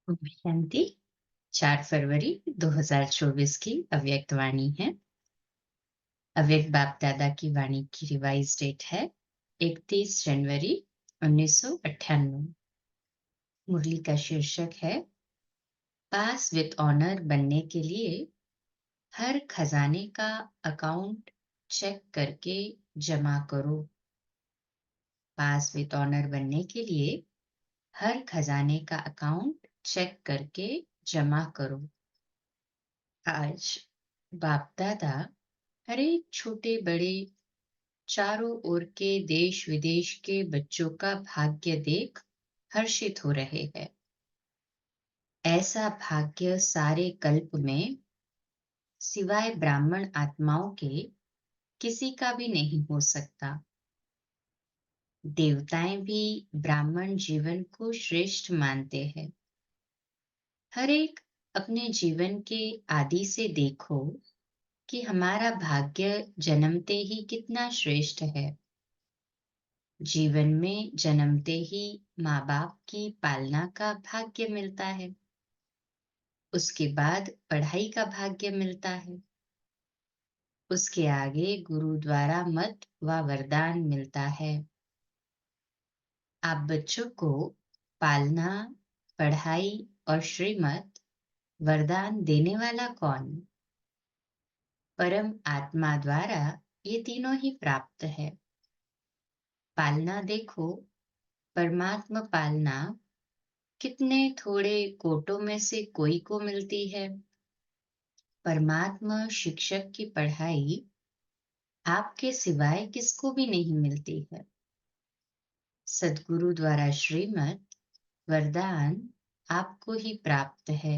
ओम शांति। 4 फरवरी 2024 की अव्यक्त वाणी है। अव्यक्त बाप दादा की वाणी की रिवाइज डेट है 31 जनवरी 1998। मुरली का शीर्षक है पास विद ऑनर बनने के लिए हर खजाने का अकाउंट चेक करके जमा करो। पास विद ऑनर बनने के लिए हर खजाने का अकाउंट चेक करके जमा करो। आज बाप दादा हर एक छोटे बड़े चारों ओर के देश विदेश के बच्चों का भाग्य देख हर्षित हो रहे हैं। ऐसा भाग्य सारे कल्प में सिवाय ब्राह्मण आत्माओं के किसी का भी नहीं हो सकता। देवताएं भी ब्राह्मण जीवन को श्रेष्ठ मानते हैं। हर एक अपने जीवन के आदि से देखो कि हमारा भाग्य जन्मते ही कितना श्रेष्ठ है। जीवन में जन्मते ही माँ बाप की पालना का भाग्य मिलता है। उसके बाद पढ़ाई का भाग्य मिलता है। उसके आगे गुरु द्वारा मत व वरदान मिलता है। आप बच्चों को पालना, पढ़ाई और श्रीमत वरदान देने वाला कौन? परम आत्मा द्वारा ये तीनों ही प्राप्त है। पालना देखो, परमात्मा पालना कितने थोड़े कोटों में से कोई को मिलती है। परमात्मा शिक्षक की पढ़ाई आपके सिवाय किसको भी नहीं मिलती है। सद्गुरु द्वारा श्रीमत वरदान आपको ही प्राप्त है।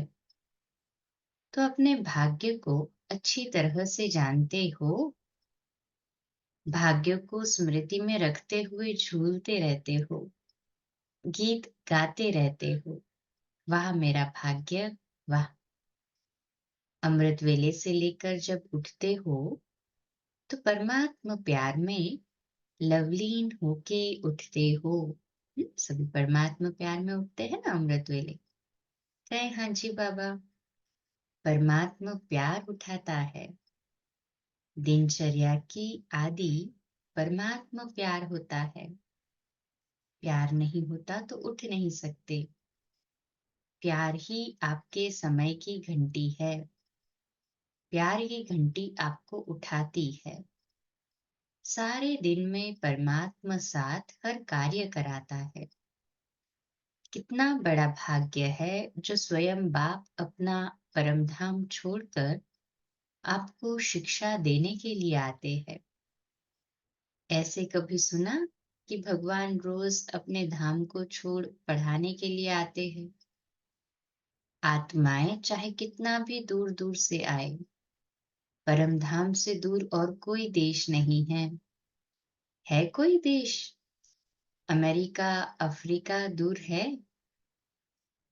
तो अपने भाग्य को अच्छी तरह से जानते हो। भाग्य को स्मृति में रखते हुए झूलते रहते हो, गीत गाते रहते हो, वाह मेरा भाग्य वाह। अमृत वेले से लेकर जब उठते हो तो परमात्मा प्यार में लवलीन होके उठते हो। सभी परमात्मा प्यार में उठते हैं ना अमृत वेले। कहे हाँ जी बाबा। परमात्मा प्यार उठाता है। दिनचर्या की आदि परमात्मा प्यार होता है। प्यार नहीं होता तो उठ नहीं सकते। प्यार ही आपके समय की घंटी है। प्यार की घंटी आपको उठाती है। सारे दिन में परमात्मा साथ हर कार्य कराता है। कितना बड़ा भाग्य है जो स्वयं बाप अपना परम धाम छोड़कर आपको शिक्षा देने के लिए आते हैं। ऐसे कभी सुना कि भगवान रोज अपने धाम को छोड़ पढ़ाने के लिए आते हैं? आत्माएं चाहे कितना भी दूर दूर से आए, परम धाम से दूर और कोई देश नहीं है। है कोई देश? अमेरिका, अफ्रीका दूर है?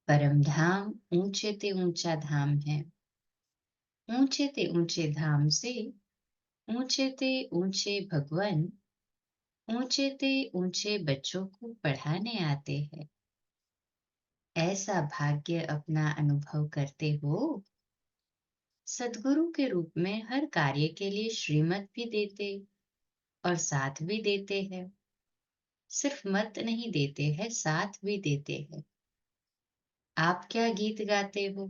परम धाम ऊंचे ते ऊंचा धाम है। ऊंचे ते ऊंचे धाम से ऊंचे ते ऊंचे भगवान ऊंचे ते ऊंचे बच्चों को पढ़ाने आते हैं। ऐसा भाग्य अपना अनुभव करते हो। सद्गुरु के रूप में हर कार्य के लिए श्रीमत भी देते और साथ भी देते हैं। सिर्फ मत नहीं देते हैं, साथ भी देते हैं। आप क्या गीत गाते हो?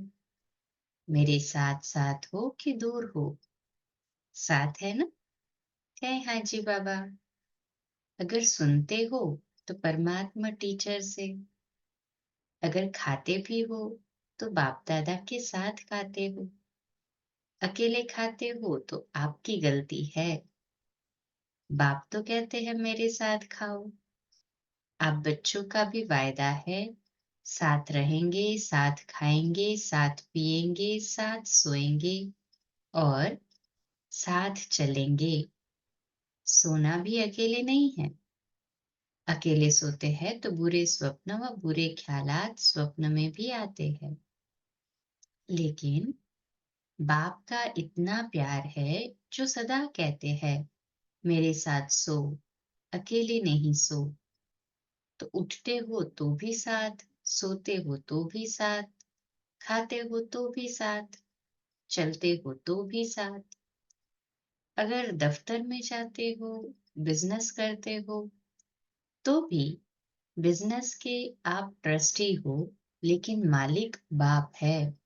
मेरे साथ साथ हो कि दूर हो? साथ है ना? कहे हाँ जी बाबा। अगर सुनते हो तो परमात्मा टीचर से, अगर खाते भी हो तो बाप दादा के साथ खाते हो। अकेले खाते हो तो आपकी गलती है। बाप तो कहते हैं मेरे साथ खाओ। आप बच्चों का भी वायदा है, साथ रहेंगे, साथ खाएंगे, साथ पिएंगे, साथ सोएंगे और साथ चलेंगे। सोना भी अकेले नहीं है। अकेले सोते हैं तो बुरे स्वप्न व बुरे ख्यालात स्वप्न में भी आते हैं। लेकिन बाप का इतना प्यार है जो सदा कहते हैं मेरे साथ सो, अकेले नहीं सो। तो उठते हो तो भी साथ, सोते हो तो भी साथ, खाते हो तो भी साथ, चलते हो तो भी साथ। अगर दफ्तर में जाते हो, बिजनेस करते हो, तो भी बिजनेस के आप ट्रस्टी हो, लेकिन मालिक बाप है।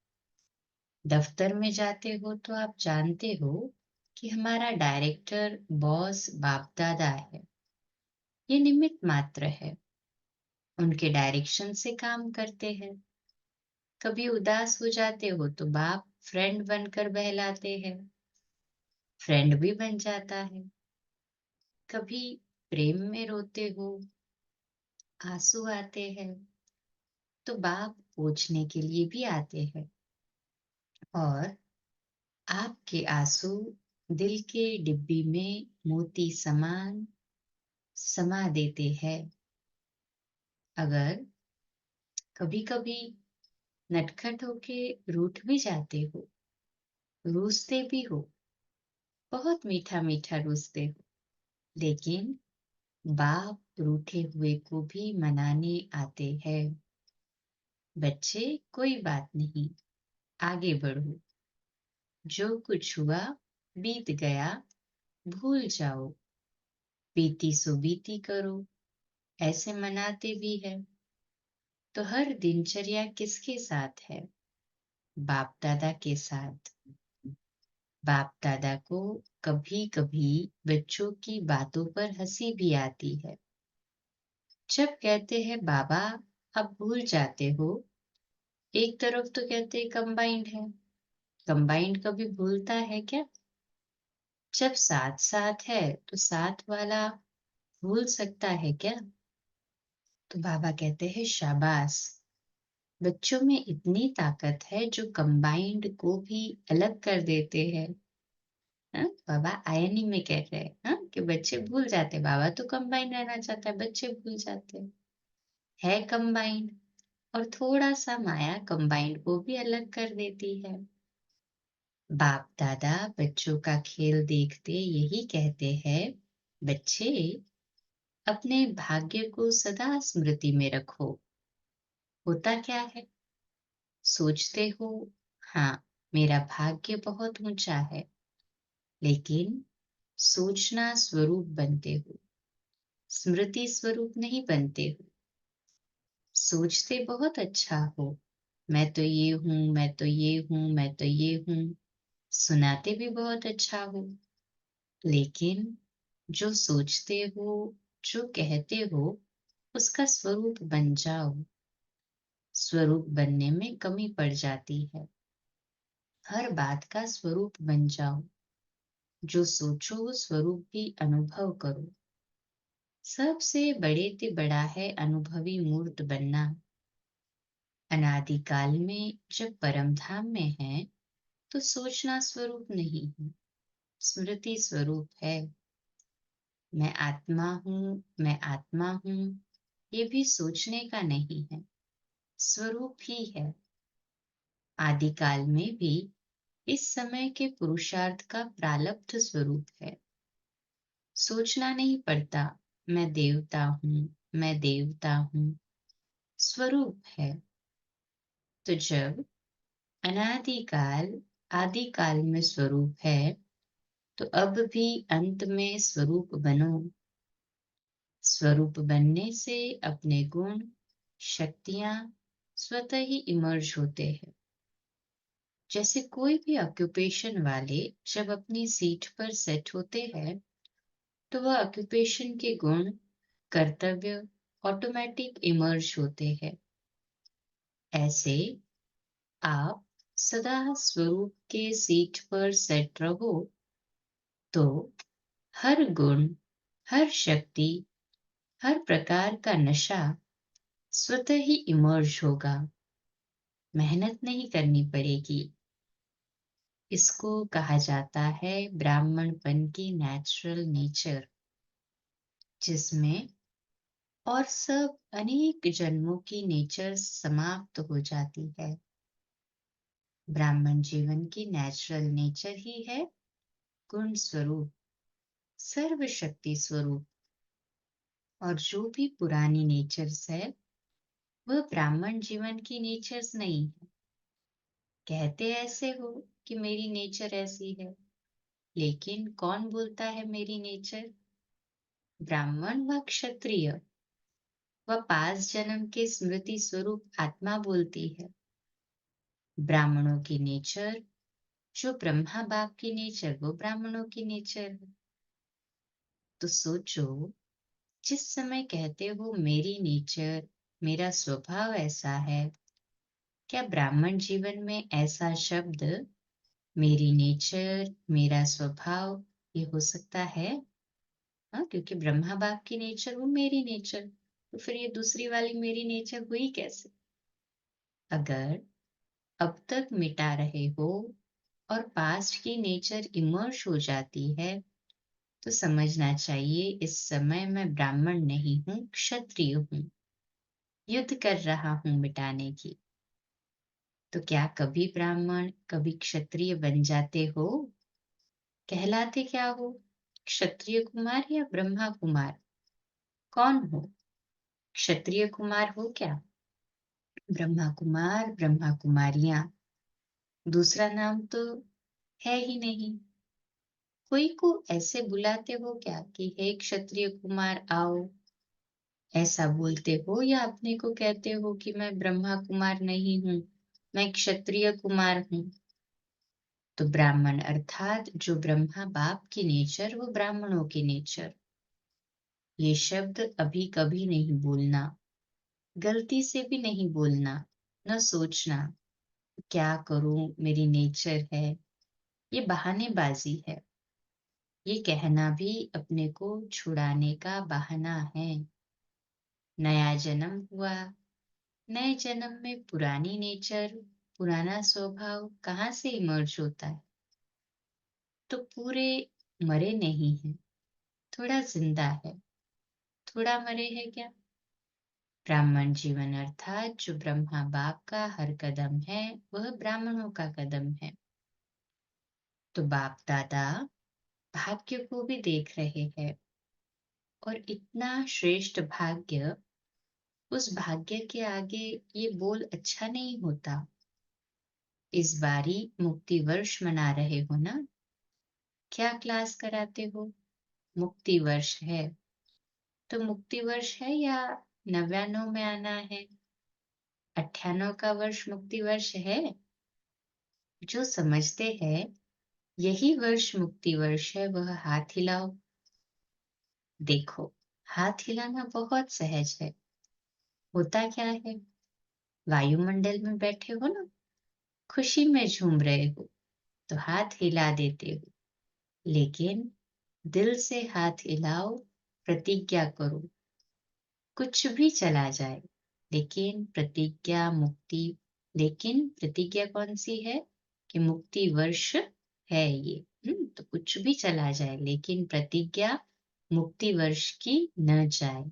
दफ्तर में जाते हो तो आप जानते हो कि हमारा डायरेक्टर, बॉस बाप दादा है। ये निमित्त मात्र है, उनके डायरेक्शन से काम करते हैं। कभी उदास हो जाते हो तो बाप फ्रेंड बनकर बहलाते हैं, फ्रेंड भी बन जाता है। कभी प्रेम में रोते हो, आंसू आते हैं, तो बाप पूछने के लिए भी आते हैं, और आपके आंसू दिल के डिब्बी में मोती समान समा देते हैं। अगर कभी कभी नटखट होके रूठ भी जाते हो, रूसते भी हो, बहुत मीठा मीठा रूसते हो, लेकिन बाप रूठे हुए को भी मनाने आते हैं। बच्चे, कोई बात नहीं, आगे बढ़ो, जो कुछ हुआ बीत गया, भूल जाओ, बीती सो बीती करो, ऐसे मनाते भी है। तो हर दिनचर्या किसके साथ है? बाप दादा के साथ। बाप दादा को कभी कभी बच्चों की बातों पर हंसी भी आती है। जब कहते हैं बाबा अब भूल जाते हो, एक तरफ तो कहते कंबाइंड है, कंबाइंड कभी भूलता है क्या? जब साथ साथ है तो साथ वाला भूल सकता है क्या? तो बाबा कहते हैं शाबाश, बच्चों में इतनी ताकत है जो कंबाइंड को भी अलग कर देते हैं। हाँ? बाबा आयनी में कह रहे हैं, हाँ? कि बच्चे भूल जाते, बाबा तो कंबाइंड रहना चाहता है, बच्चे भूल जाते हैं। है कंबाइंड, और थोड़ा सा माया कंबाइंड को भी अलग कर देती है। बाप दादा बच्चों का खेल देखते यही कहते हैं, बच्चे अपने भाग्य को सदा स्मृति में रखो। होता क्या है? सोचते हो, हाँ, मेरा भाग्य बहुत ऊंचा है, लेकिन सोचना स्वरूप बनते हो, स्मृति स्वरूप नहीं बनते हो। सोचते बहुत अच्छा हो, मैं तो ये हूं, मैं तो ये हूं, मैं तो ये हूं, सुनाते भी बहुत अच्छा हो, लेकिन जो सोचते हो, जो कहते हो, उसका स्वरूप बन जाओ। स्वरूप बनने में कमी पड़ जाती है। हर बात का स्वरूप बन जाओ, जो सोचो वो स्वरूप भी अनुभव करो। सबसे बड़े ते बड़ा है अनुभवी मूर्त बनना। अनादिकाल में जब परम धाम में है, तो सोचना स्वरूप नहीं है, स्मृति स्वरूप है। मैं आत्मा हूँ, मैं आत्मा हूँ, ये भी सोचने का नहीं है, स्वरूप ही है। आदिकाल में भी इस समय के पुरुषार्थ का प्रालब्ध स्वरूप है। सोचना नहीं पड़ता, मैं देवता हूँ, मैं देवता हूँ, स्वरूप है। तो जब अनादिकाल आदिकाल में स्वरूप है, तो अब भी अंत में स्वरूप बनो। स्वरूप बनने से अपने गुण, शक्तियां स्वतः ही इमर्ज होते हैं। जैसे कोई भी ऑक्यूपेशन वाले जब अपनी सीट पर सेट होते हैं, तो वह ऑक्यूपेशन के गुण, कर्तव्य ऑटोमेटिक इमर्ज होते हैं। ऐसे आप सदा स्वरूप के सीट पर सेट रहो, तो हर गुण, हर शक्ति, हर प्रकार का नशा स्वतः ही इमर्ज होगा। मेहनत नहीं करनी पड़ेगी। इसको कहा जाता है ब्राह्मणपन की नेचुरल नेचर, जिसमें और सब अनेक जन्मों की नेचर समाप्त हो जाती है। ब्राह्मण जीवन की नेचुरल नेचर ही है गुण स्वरूप, सर्वशक्ति स्वरूप। और जो भी पुरानी नेचर्स है, वह ब्राह्मण जीवन की नेचर्स नहीं है। कहते ऐसे हो कि मेरी नेचर ऐसी है, लेकिन कौन बोलता है मेरी नेचर? ब्राह्मण व क्षत्रिय व पास जन्म के स्मृति स्वरूप आत्मा बोलती है। ब्राह्मणों की नेचर, जो ब्रह्मा बाप की नेचर, वो ब्राह्मणों की नेचर है। तो सोचो, जिस समय कहते हो मेरी नेचर, मेरा स्वभाव ऐसा है, क्या ब्राह्मण जीवन में ऐसा शब्द मेरी नेचर, मेरा स्वभाव, ये हो सकता है? हाँ, क्योंकि ब्रह्मा बाप की नेचर वो मेरी नेचर, तो फिर ये दूसरी वाली मेरी नेचर हुई कैसे? अगर अब तक मिटा रहे हो और पास्ट की नेचर इमर्ज हो जाती है, तो समझना चाहिए इस समय मैं ब्राह्मण नहीं हूँ, क्षत्रिय हूँ, युद्ध कर रहा हूँ मिटाने की। तो क्या कभी ब्राह्मण कभी क्षत्रिय बन जाते हो? कहलाते क्या हो? क्षत्रिय कुमार या ब्रह्मा कुमार? कौन हो? क्षत्रिय कुमार हो क्या? ब्रह्मा कुमार, ब्रह्मा कुमारियां, दूसरा नाम तो है ही नहीं। कोई को ऐसे बुलाते हो क्या कि हे क्षत्रिय कुमार आओ, ऐसा बोलते हो, या अपने को कहते हो कि मैं ब्रह्मा कुमार नहीं हूँ, मैं क्षत्रिय कुमार हूँ? तो ब्राह्मण अर्थात जो ब्रह्मा बाप की नेचर, वो ब्राह्मणों की नेचर, ये शब्द अभी कभी नहीं बोलना, गलती से भी नहीं बोलना, न सोचना क्या करूं मेरी नेचर है, ये बहानेबाजी है। ये कहना भी अपने को छुड़ाने का बहाना है। नया जन्म हुआ, नए जन्म में पुरानी नेचर, पुराना स्वभाव कहाँ से इमर्ज होता है? तो पूरे मरे नहीं है, थोड़ा जिंदा है, थोड़ा मरे है क्या? ब्राह्मण जीवन अर्थात जो ब्रह्मा बाप का हर कदम है, वह ब्राह्मणों का कदम है। तो बाप दादा भाग्य को भी देख रहे हैं, और इतना श्रेष्ठ भाग्य, उस भाग्य के आगे ये बोल अच्छा नहीं होता। इस बारी मुक्ति वर्ष मना रहे हो ना? क्या क्लास कराते हो? मुक्ति वर्ष है, तो मुक्ति वर्ष है या 99 में आना है? 98 का वर्ष मुक्ति वर्ष है? जो समझते हैं यही वर्ष मुक्ति वर्ष है, वह हाथ हिलाओ। देखो, हाथ हिलाना बहुत सहज है। होता क्या है, वायुमंडल में बैठे हो ना, खुशी में झूम रहे हो, तो हाथ हिला देते हो, लेकिन दिल से हाथ हिलाओ, प्रतिज्ञा करो, कुछ भी चला जाए, लेकिन प्रतिज्ञा मुक्ति। लेकिन प्रतिज्ञा कौन सी है? कि मुक्ति वर्ष है ये। तो कुछ भी चला जाए, लेकिन प्रतिज्ञा मुक्ति वर्ष की न जाए,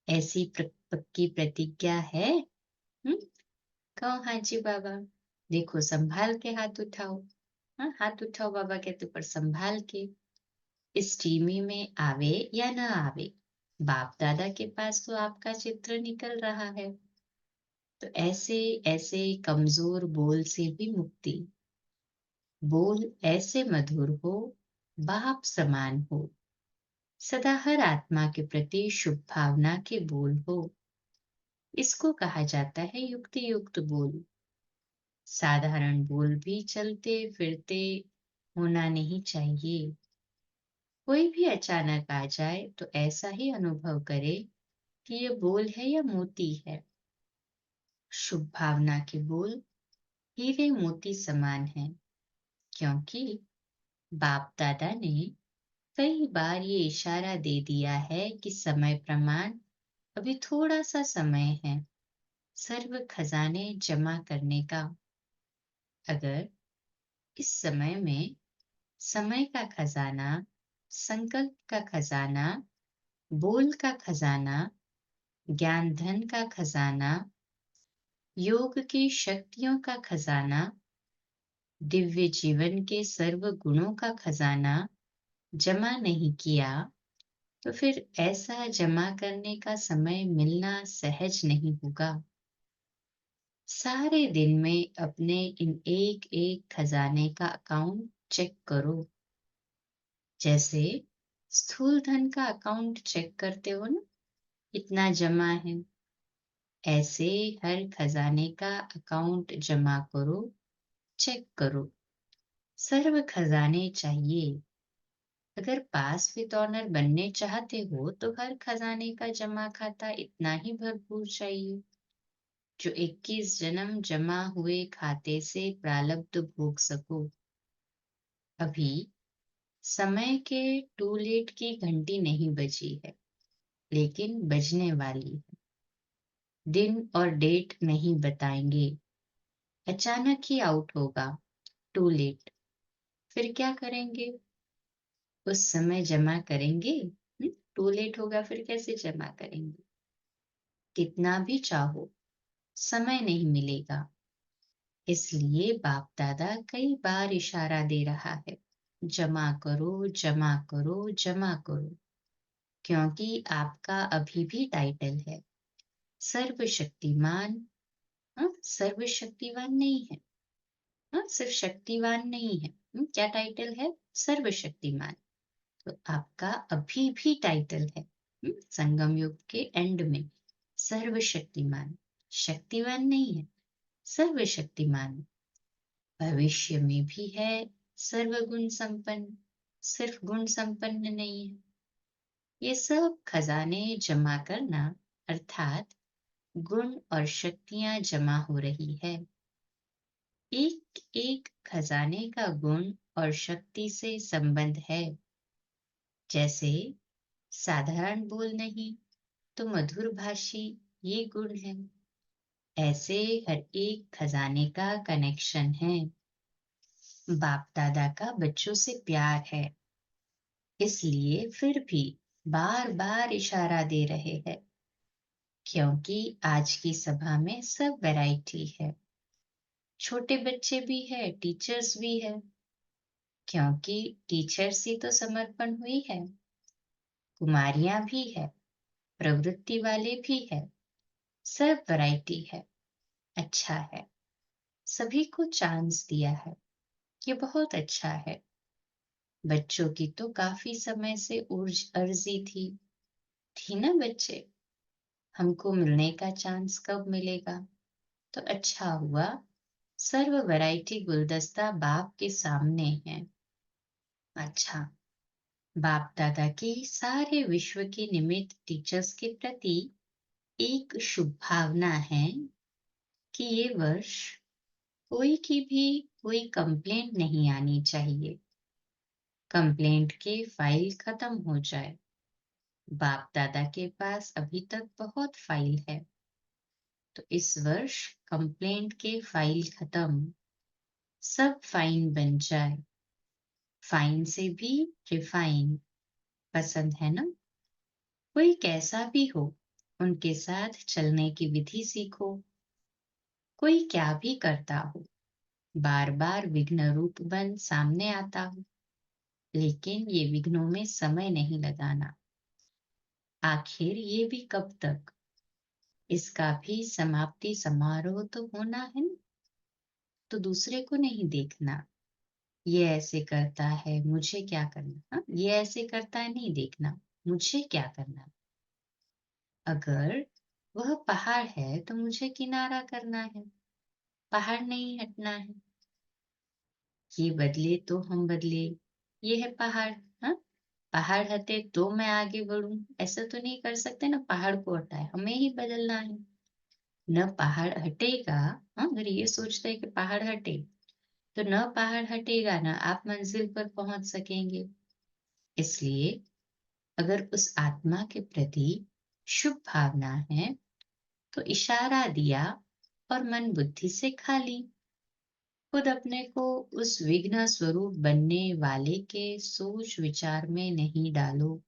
ऐसी पक्की प्रतिज्ञा है। कहो हाँ जी बाबा। देखो, संभाल के हाथ उठाओ। हाँ, हाथ उठाओ बाबा कहते, पर संभाल के। इस टीवी में आवे या न आवे, बाप दादा के पास तो आपका चित्र निकल रहा है। तो ऐसे ऐसे कमजोर बोल से भी मुक्ति। बोल ऐसे मधुर हो, बाप समान हो, सदा हर आत्मा के प्रति शुभ भावना के बोल हो। इसको कहा जाता है युक्ति युक्त बोल। साधारण बोल भी चलते फिरते होना नहीं चाहिए। कोई भी अचानक आ जाए तो ऐसा ही अनुभव करे कि ये बोल है या मोती है। शुभ भावना के बोल हीरे मोती समान है, क्योंकि बाप दादा ने कई बार ये इशारा दे दिया है कि समय प्रमाण, अभी थोड़ा सा समय है सर्व खजाने जमा करने का। अगर इस समय में समय का खजाना, संकल्प का खजाना, बोल का खजाना, ज्ञान धन का खजाना, योग की शक्तियों का खजाना, दिव्य जीवन के सर्व गुणों का खजाना जमा नहीं किया, तो फिर ऐसा जमा करने का समय मिलना सहज नहीं होगा। सारे दिन में अपने इन एक एक खजाने का अकाउंट चेक करो। जैसे स्थूल धन का अकाउंट चेक करते हो ना, इतना जमा है, ऐसे हर खजाने का अकाउंट जमा करो, चेक करो। सर्व खजाने चाहिए। अगर पास विद ऑनर बनने चाहते हो तो हर खजाने का जमा खाता इतना ही भरपूर चाहिए जो 21 जन्म जमा हुए खाते से प्रारब्ध भोग सको। अभी समय के टू लेट की घंटी नहीं बजी है, लेकिन बजने वाली है। दिन और डेट नहीं बताएंगे, अचानक ही आउट होगा, टू लेट। फिर क्या करेंगे? उस समय जमा करेंगे? टू लेट होगा, फिर कैसे जमा करेंगे? कितना भी चाहो, समय नहीं मिलेगा। इसलिए बाप दादा कई बार इशारा दे रहा है, जमा करो, जमा करो, जमा करो। क्योंकि आपका अभी भी टाइटल है सर्वशक्तिमान। हाँ, सर्वशक्तिवान नहीं है। हाँ, सिर्फ शक्तिवान नहीं है। क्या टाइटल है? सर्वशक्तिमान। तो आपका अभी भी टाइटल है संगम युग के एंड में सर्वशक्तिमान। शक्तिवान नहीं है, सर्वशक्तिमान। भविष्य में भी है सर्वगुण संपन्न, सिर्फ गुण संपन्न नहीं है। ये सब खजाने जमा करना अर्थात गुण और शक्तियां जमा हो रही है। एक एक खजाने का गुण और शक्ति से संबंध है। जैसे साधारण बोल नहीं तो मधुर भाषी, ये गुण है। ऐसे हर एक खजाने का कनेक्शन है। बाप दादा का बच्चों से प्यार है, इसलिए फिर भी बार बार इशारा दे रहे हैं। क्योंकि आज की सभा में सब वैरायटी है, छोटे बच्चे भी है, टीचर्स भी है। क्योंकि टीचर्स ही तो समर्पण हुई है। कुमारियां भी है, प्रवृत्ति वाले भी है, सब वैरायटी है। अच्छा है, सभी को चांस दिया है, ये बहुत अच्छा है। बच्चों की तो काफी समय से अर्जी थी ना बच्चे, हमको मिलने का चांस कब मिलेगा? तो अच्छा हुआ सर्व वैरायटी गुलदस्ता बाप के सामने है। अच्छा, बाप दादा की सारे विश्व के निमित्त टीचर्स के प्रति एक शुभ भावना है कि ये वर्ष कोई की भी कोई कंप्लेंट नहीं आनी चाहिए। कंप्लेंट के फाइल खत्म हो जाए। बाप दादा के पास अभी तक बहुत फाइल है, तो इस वर्ष कंप्लेंट के फाइल खत्म, सब फाइन बन जाए। फाइन से भी रिफाइन, पसंद है ना? कोई कैसा भी हो, उनके साथ चलने की विधि सीखो। कोई क्या भी करता हो, बार बार विघ्न रूप बन सामने आता हो, लेकिन ये विघ्नों में समय नहीं लगाना। आखिर ये भी कब तक? इसका भी समाप्ति समारोह तो होना है ना। तो दूसरे को नहीं देखना, ये ऐसे करता है मुझे क्या करना। हाँ? ये ऐसे करता है नहीं देखना, मुझे क्या करना। अगर वह पहाड़ है तो मुझे किनारा करना है, पहाड़ नहीं हटना है। ये बदले तो हम बदले, ये है पहाड़। हाँ, पहाड़ हटे तो मैं आगे बढ़ूं, ऐसा तो नहीं कर सकते ना। पहाड़ को हटाए, हमें ही बदलना है। न पहाड़ हटेगा। हाँ, अगर ये सोचते हैं कि पहाड़ हटे तो न पहाड़ हटेगा, न आप मंजिल पर पहुंच सकेंगे। इसलिए अगर उस आत्मा के प्रति शुभ भावना है तो इशारा दिया और मन बुद्धि से खाली। खुद अपने को उस विघ्न स्वरूप बनने वाले के सोच विचार में नहीं डालो।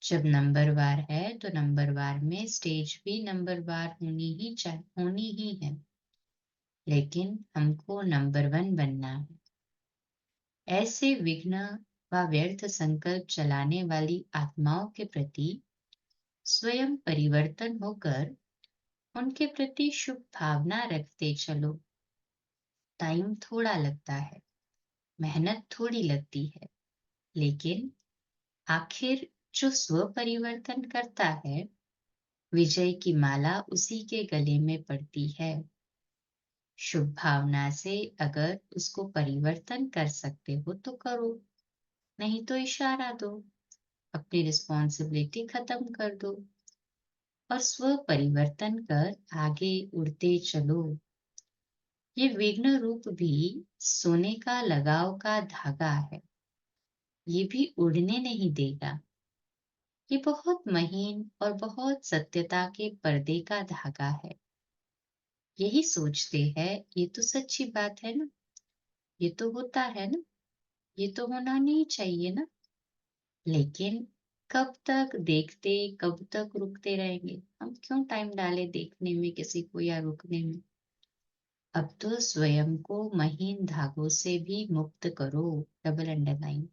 जब नंबरवार है तो नंबरवार में स्टेज भी नंबरवार होनी ही है, लेकिन हमको नंबर वन बनना है। ऐसे विघ्न व व्यर्थ संकल्प चलाने वाली आत्माओं के प्रति स्वयं परिवर्तन होकर उनके प्रति शुभ भावना रखते चलो। टाइम थोड़ा लगता है, मेहनत थोड़ी लगती है, लेकिन आखिर जो स्व परिवर्तन करता है, विजय की माला उसी के गले में पड़ती है। शुभ भावना से अगर उसको परिवर्तन कर सकते हो तो करो, नहीं तो इशारा दो, अपनी रिस्पॉन्सिबिलिटी खत्म कर दो और स्व परिवर्तन कर आगे उड़ते चलो। ये विघ्न रूप भी सोने का लगाव का धागा है, ये भी उड़ने नहीं देगा। ये बहुत महीन और बहुत सत्यता के पर्दे का धागा है। यही सोचते हैं, ये तो सच्ची बात है ना, ये तो होता है ना, ये तो होना नहीं चाहिए ना। लेकिन कब तक देखते, कब तक रुकते रहेंगे? हम क्यों टाइम डालें देखने में किसी को या रुकने में? अब तो स्वयं को महीन धागों से भी मुक्त करो। Double underline.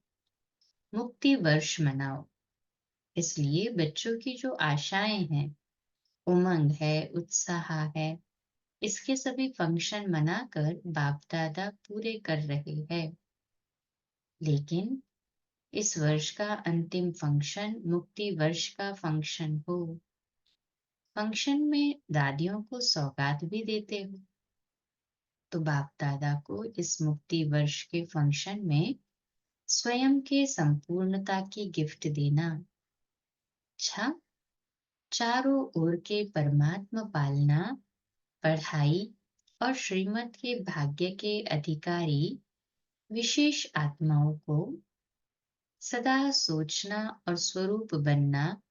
मुक्ति वर्ष मनाओ। इसलिए बच्चों की जो आशाएं हैं, उमंग है, उत्साह है, इसके सभी फंक्शन मनाकर बाप दादा पूरे कर रहे हैं। लेकिन इस वर्ष का अंतिम फंक्शन मुक्ति वर्ष का फंक्शन हो। फंक्शन में दादियों को सौगात भी देते हो, तो बाप दादा को इस मुक्ति वर्ष के फंक्शन में स्वयं के संपूर्णता की गिफ्ट देना। अच्छा, चारों ओर के परमात्मा पालना, पढ़ाई और श्रीमत के भाग्य के अधिकारी विशेष आत्माओं को सदा सोचना और स्वरूप बनना,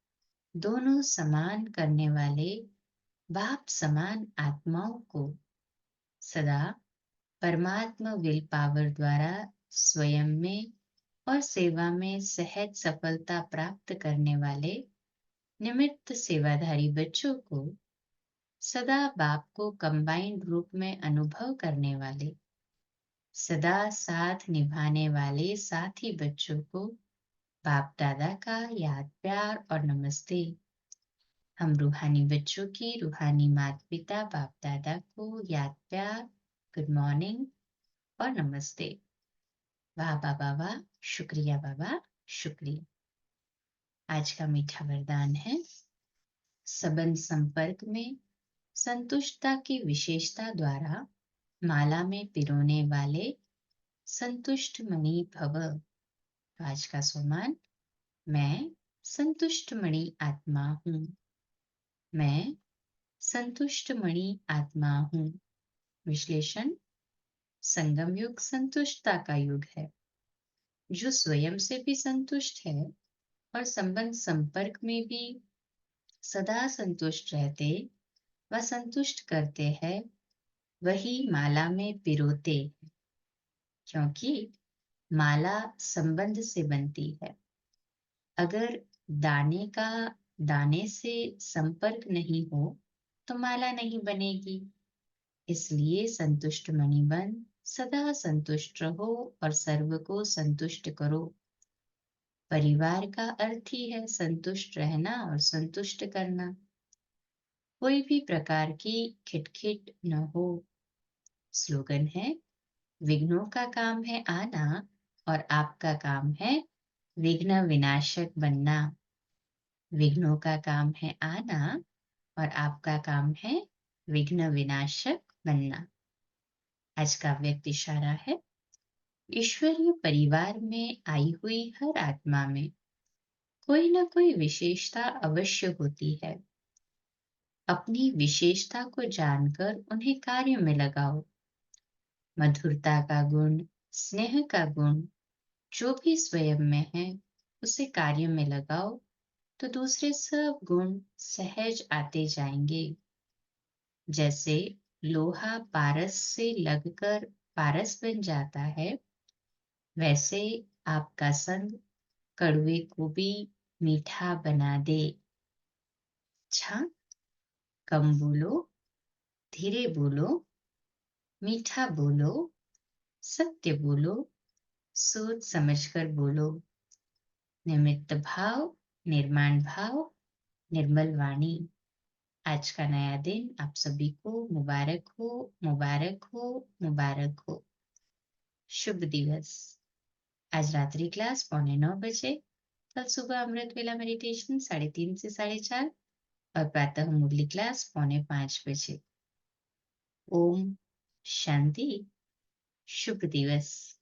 दोनों समान करने वाले बाप समान आत्माओं को सदा परमात्मा विल पावर द्वारा स्वयं में और सेवा में सहज सफलता प्राप्त करने वाले निमित्त सेवाधारी बच्चों को सदा बाप को कंबाइंड रूप में अनुभव करने वाले, सदा साथ निभाने वाले साथी बच्चों को बाप दादा का याद प्यार और नमस्ते। हम रूहानी बच्चों की रूहानी माता पिता बाप दादा को याद प्यार, गुड मॉर्निंग और नमस्ते। वाह बाबा वाह, शुक्रिया बाबा, शुक्रिया। आज का मीठा वरदान है, संबंध संपर्क में संतुष्टता की विशेषता द्वारा माला में पिरोने वाले संतुष्ट मणि भव। आज का सोमान, मैं संतुष्ट मणि आत्मा हूँ। मैं संतुष्ट मणि आत्मा हूँ। विश्लेषण, संगम युग संतुष्टता का युग है। जो स्वयं से भी संतुष्ट है और संबंध संपर्क में भी सदा संतुष्ट रहते व संतुष्ट करते हैं, वही माला में पिरोते हैं। क्योंकि माला संबंध से बनती है। अगर दाने से संपर्क नहीं हो तो माला नहीं बनेगी। इसलिए संतुष्ट मणि बन सदा संतुष्ट रहो और सर्व को संतुष्ट करो। परिवार का अर्थ ही है संतुष्ट रहना और संतुष्ट करना। कोई भी प्रकार की खिटखिट न हो। स्लोगन है, विघ्नों का काम है आना और आपका काम है विघ्न विनाशक बनना। विघ्नों का काम है आना और आपका काम है विघ्न विनाशक बनना। आज का व्यक्ति इशारा है, ईश्वरीय परिवार में आई हुई हर आत्मा में कोई ना कोई विशेषता अवश्य होती है। अपनी विशेषता को जानकर उन्हें कार्य में लगाओ। मधुरता का गुण, स्नेह का गुण जो भी स्वयं में है, उसे कार्य में लगाओ तो दूसरे सब गुण सहज आते जाएंगे। जैसे लोहा पारस से लगकर पारस बन जाता है, वैसे आपका संग कड़वे को भी मीठा बना दे। अच्छा, कम बोलो, धीरे बोलो, मीठा बोलो, सत्य बोलो, सोच समझकर बोलो। निमित्त भाव, निर्माण भाव, निर्मल वाणी। आज का नया दिन आप सभी को मुबारक हो, मुबारक हो, मुबारक हो। शुभ दिवस। आज रात्रि क्लास 8:45 बजे, कल सुबह अमृत वेला मेडिटेशन 3:30 से 4:30 और प्रातः मुरली क्लास 4:45 बजे। ओम शांति। शुभ दिवस।